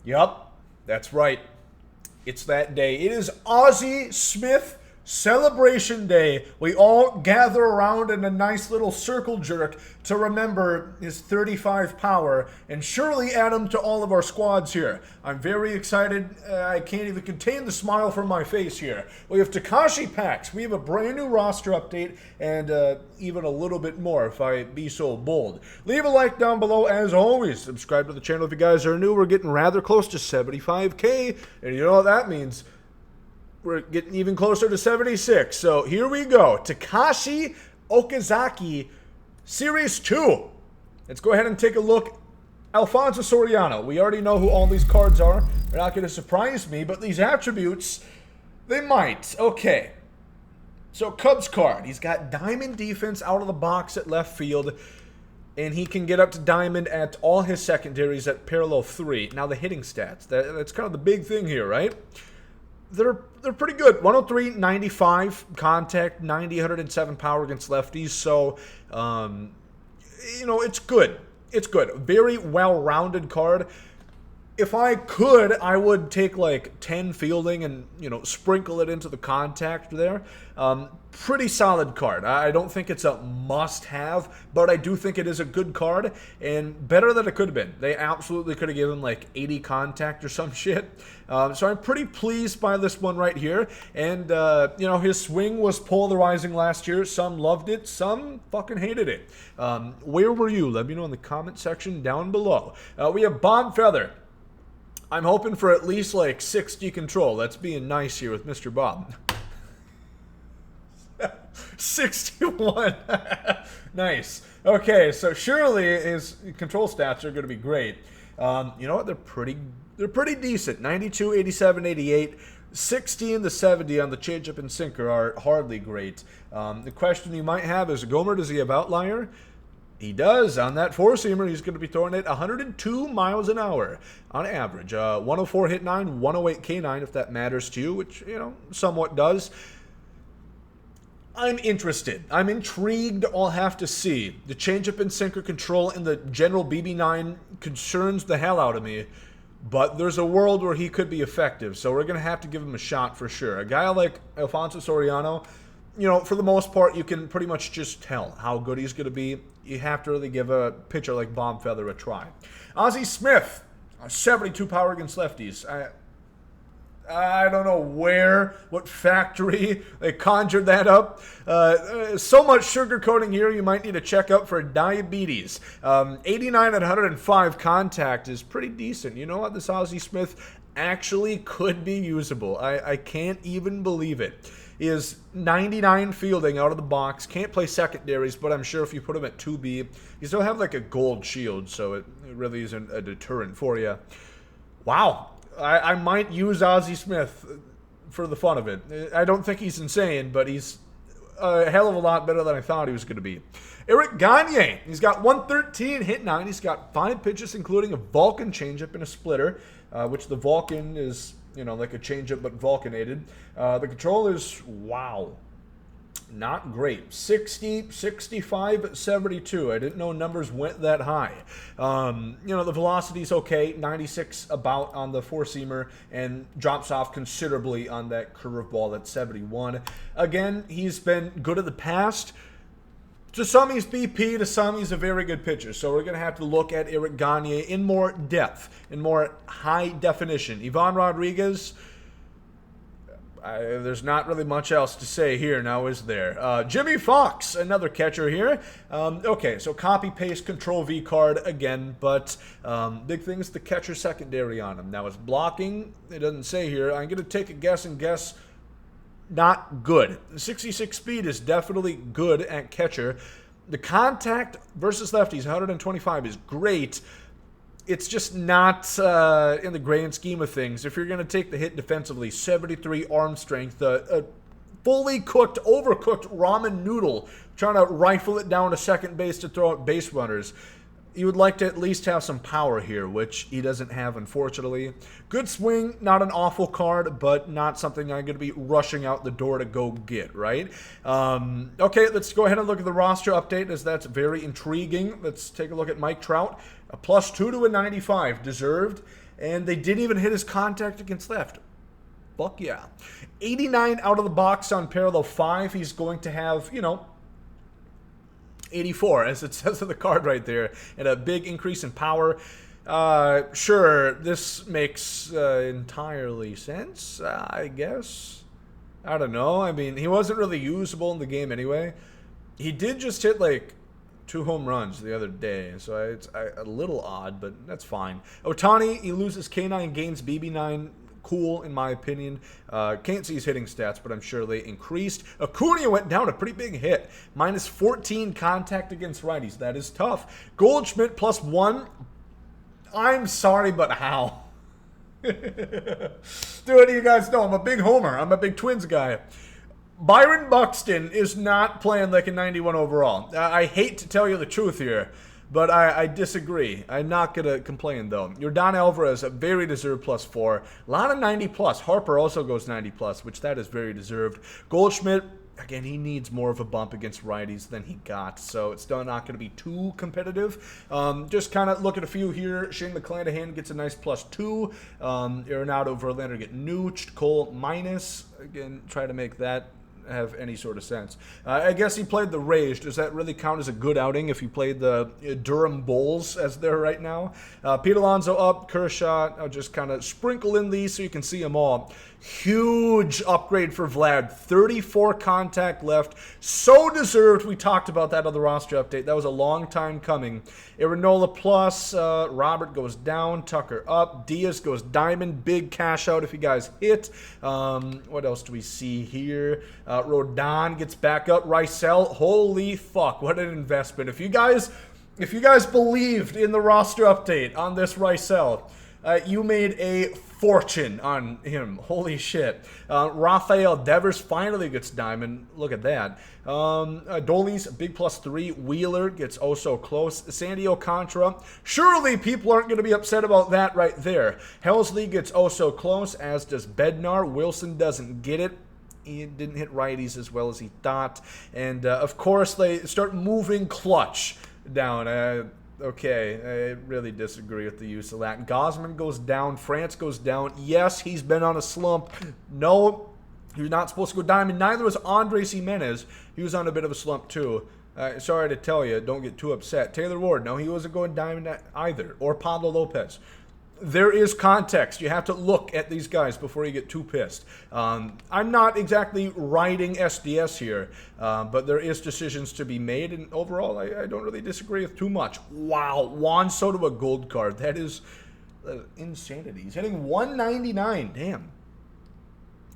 Yup, that's right. It's that day. It is Ozzie Smith Celebration Day. We all gather around in a nice little circle jerk to remember his 35 power and surely add him to all of our squads here. I'm very excited. I can't even contain the smile from my face here. We have TAKASHI packs. We have a brand new roster update and even a little bit more if I be so bold. Leave a like down below as always. Subscribe to the channel if you guys are new. We're getting rather close to 75K and you know what that means. We're getting even closer to 76. So here we go. Takashi Okazaki Series 2. Let's go ahead and take a look. Alfonso Soriano. We already know who all these cards are. They're not going to surprise me, but these attributes, they might. Okay. So Cubs card. He's got diamond defense out of the box at left field. And he can get up to diamond at all his secondaries at parallel 3. Now the hitting stats. That's kind of the big thing here, right? They're pretty good. 103, 95 contact, 90, 107 power against lefties. So, you know, it's good. It's good. Very well-rounded card. If I could, I would take like 10 fielding and, you know, sprinkle it into the contact there. Pretty solid card. I don't think it's a must-have, but I do think it is a good card and better than it could have been. They absolutely could have given like 80 contact or some shit. So I'm pretty pleased by this one right here. And, you know, his swing was polarizing last year. Some loved it. Some fucking hated it. Where were you? Let me know in the comment section down below. We have Bob Feather. I'm hoping for at least like 60 control. That's being nice here with Mr. Bob. 61. Nice. Okay, so surely his control stats are going to be great. You know what? They're pretty decent. 92, 87, 88. 60 and the 70 on the changeup and sinker are hardly great. The question you might have is, Gomer, does he have outlier? He does. On that four-seamer, he's going to be throwing it 102 miles an hour on average. 104 hit 9, 108 K9 if that matters to you, which, you know, somewhat does. I'm interested. I'm intrigued. I'll have to see. The changeup and sinker control in the general BB9 concerns the hell out of me. But there's a world where he could be effective, so we're going to have to give him a shot for sure. A guy like Alfonso Soriano, you know, for the most part, you can pretty much just tell how good he's going to be. You have to really give a pitcher like Bob Feather a try. Ozzie Smith, 72 power against lefties. I don't know what factory they conjured that up. So much sugarcoating here, you might need to check up for diabetes. 89 at 105 contact is pretty decent. You know what? This Ozzie Smith actually could be usable. I can't even believe it. He is 99 fielding out of the box. Can't play secondaries, but I'm sure if you put him at 2B, you still have like a gold shield, so it really isn't a deterrent for you. Wow. I might use Ozzie Smith for the fun of it. I don't think he's insane, but he's a hell of a lot better than I thought he was going to be. Eric Gagne. He's got 113 hit 9. He's got 5 pitches, including a Vulcan changeup and a splitter, which the Vulcan is, you know, like a changeup but Vulcanated. The control is, wow, not great. 60, 65, 72. I didn't know numbers went that high. You know, the velocity's okay. 96 about on the four-seamer and drops off considerably on that curveball at 71. Again, he's been good in the past. To some, he's BP. To some, he's a very good pitcher. So we're going to have to look at Eric Gagne in more depth, in more high definition. Ivan Rodriguez, there's not really much else to say here now, is there? Jimmy Fox, another catcher here. Okay, so copy-paste Control-V card again, but big thing is the catcher secondary on him. Now, his blocking, it doesn't say here. I'm going to take a guess and guess not good. The 66 speed is definitely good at catcher. The contact versus lefties, 125, is great. It's just not in the grand scheme of things. If you're going to take the hit defensively, 73 arm strength, a fully cooked, overcooked ramen noodle, trying to rifle it down to second base to throw out base runners. You would like to at least have some power here, which he doesn't have, unfortunately. Good swing, not an awful card, but not something I'm going to be rushing out the door to go get, right? Okay, let's go ahead and look at the roster update, as that's very intriguing. Let's take a look at Mike Trout. A +2 to a 95, deserved. And they didn't even hit his contact against left. Fuck yeah. 89 out of the box on parallel 5. He's going to have, 84, as it says on the card right there. And a big increase in power. Sure, this makes entirely sense, I guess. I don't know. I mean, he wasn't really usable in the game anyway. He did just hit, 2 home runs the other day, so it's a little odd, but that's fine. Ohtani, he loses K9, gains BB9. Cool, in my opinion. Can't see his hitting stats, but I'm sure they increased. Acuna went down a pretty big hit. Minus 14 contact against righties. That is tough. Goldschmidt plus 1. I'm sorry, but how? Dude, you guys know I'm a big homer. I'm a big Twins guy. Byron Buxton is not playing like a 91 overall. I hate to tell you the truth here, but I disagree. I'm not going to complain, though. Yordan Alvarez, a very deserved plus 4. A lot of 90 plus. Harper also goes 90 plus, which that is very deserved. Goldschmidt, again, he needs more of a bump against righties than he got, so it's still not going to be too competitive. Just kind of look at a few here. Shane McClanahan gets a nice plus 2. Arenado, Verlander get nooched. Cole minus. Again, try to make that have any sort of sense. I guess he played the Rays. Does that really count as a good outing if he played the Durham Bulls as they're right now? Pete Alonso up, Kershaw. I'll just kind of sprinkle in these so you can see them all. Huge upgrade for Vlad. 34 contact left. So deserved. We talked about that on the roster update. That was a long time coming. Aaronola plus. Robert goes down. Tucker up. Diaz goes diamond. Big cash out if you guys hit. What else do we see here? Rodon gets back up. Raphael. Holy fuck. What an investment. If you guys believed in the roster update on this Raphael, you made a fortune on him. Holy shit. Raphael Devers finally gets diamond. Look at that. Dolly's big plus 3. Wheeler gets oh so close. Sandy Alcantara. Surely people aren't going to be upset about that right there. Helsley gets oh so close, as does Bednar. Wilson doesn't get it. He didn't hit righties as well as he thought. And, of course, they start moving clutch down. Okay, I really disagree with the use of that. Gosman goes down. France goes down. Yes, he's been on a slump. No, he was not supposed to go diamond. Neither was Andres Jimenez. He was on a bit of a slump, too. Sorry to tell you, don't get too upset. Taylor Ward, no, he wasn't going diamond either. Or Pablo Lopez. There is context. You have to look at these guys before you get too pissed. I'm not exactly writing SDS here, but there is decisions to be made, and overall, I don't really disagree with too much. Wow, Juan Soto a gold card. That is insanity. He's hitting 199. Damn.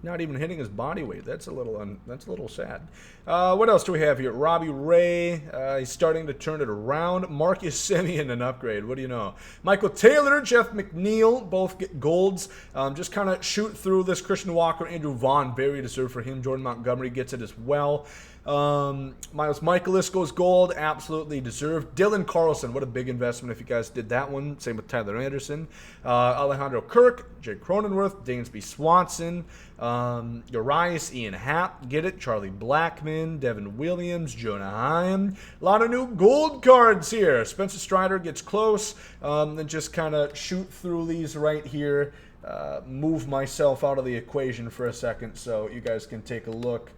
Not even hitting his body weight. That's a little sad. What else do we have here? Robbie Ray. He's starting to turn it around. Marcus Semien, an upgrade. What do you know? Michael Taylor, Jeff McNeil, both get golds. Just kind of shoot through this. Christian Walker, Andrew Vaughn, very deserved for him. Jordan Montgomery gets it as well. Miles Michaelis goes gold, absolutely deserved. Dylan Carlson, what a big investment if you guys did that one. Same with Tyler Anderson. Alejandro Kirk, Jake Cronenworth, Dansby Swanson, Urias, Ian Happ, get it. Charlie Blackmon, Devin Williams, Jonah Heim. A lot of new gold cards here. Spencer Strider gets close. And just kind of shoot through these right here. Move myself out of the equation for a second so you guys can take a look.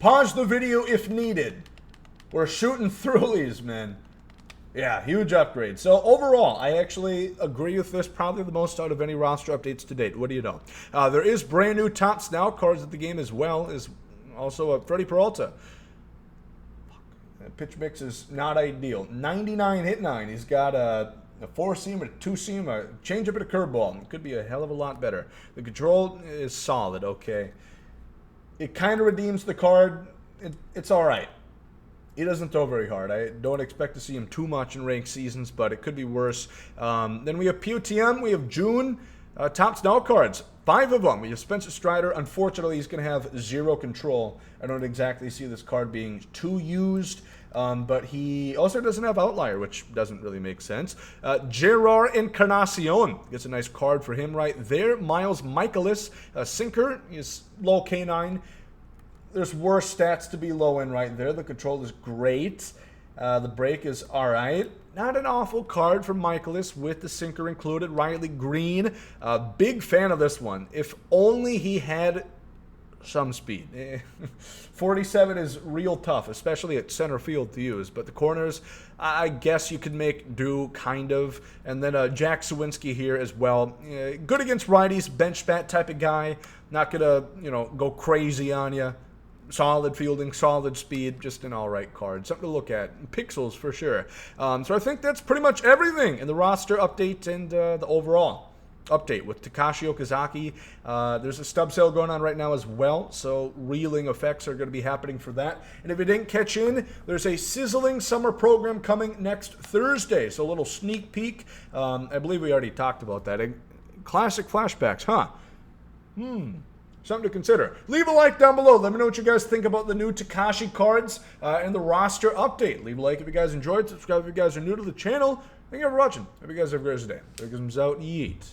Pause the video if needed. We're shooting through these, man. Yeah, huge upgrade. So overall, I actually agree with this probably the most out of any roster updates to date. What do you know? There is brand new Topps Now cards at the game as well. Is also a Freddie Peralta. That pitch mix is not ideal. 99 hit 9. He's got a 4-seam, a 2-seam, a changeup, and a curveball. It could be a hell of a lot better. The control is solid. Okay. It kind of redeems the card. It's all right. He doesn't throw very hard. I don't expect to see him too much in ranked seasons, but it could be worse. Then we have POTM. We have June. Topps Now cards. 5 of them. We have Spencer Strider. Unfortunately, he's going to have 0 control. I don't exactly see this card being too used. But he also doesn't have Outlier, which doesn't really make sense. Gerard Encarnacion gets a nice card for him right there. Miles Michaelis, sinker, is low K9. There's worse stats to be low in right there. The control is great. The break is all right. not an awful card from Michaelis with the sinker included. Riley Green, big fan of this one. If only he had some speed. 47 is real tough, especially at center field to use. But the corners, I guess you could make do, kind of. And then Jack Zuwinski here as well. Good against righties, bench bat type of guy. Not going to, go crazy on you. Solid fielding, solid speed, just an all-right card. Something to look at. Pixels for sure. So I think that's pretty much everything in the roster update and the overall update with TAKASHI Okazaki. There's a stub sale going on right now as well, so reeling effects are going to be happening for that. And if you didn't catch in, there's a sizzling summer program coming next Thursday, so a little sneak peek. I believe we already talked about that. Classic flashbacks, huh? Something to consider. Leave a like down below. Let me know what you guys think about the new TAKASHI cards and the roster update. Leave a like if you guys enjoyed. Subscribe if you guys are new to the channel. Thank you for watching. Hope you guys have a great day. There comes out. Yeet.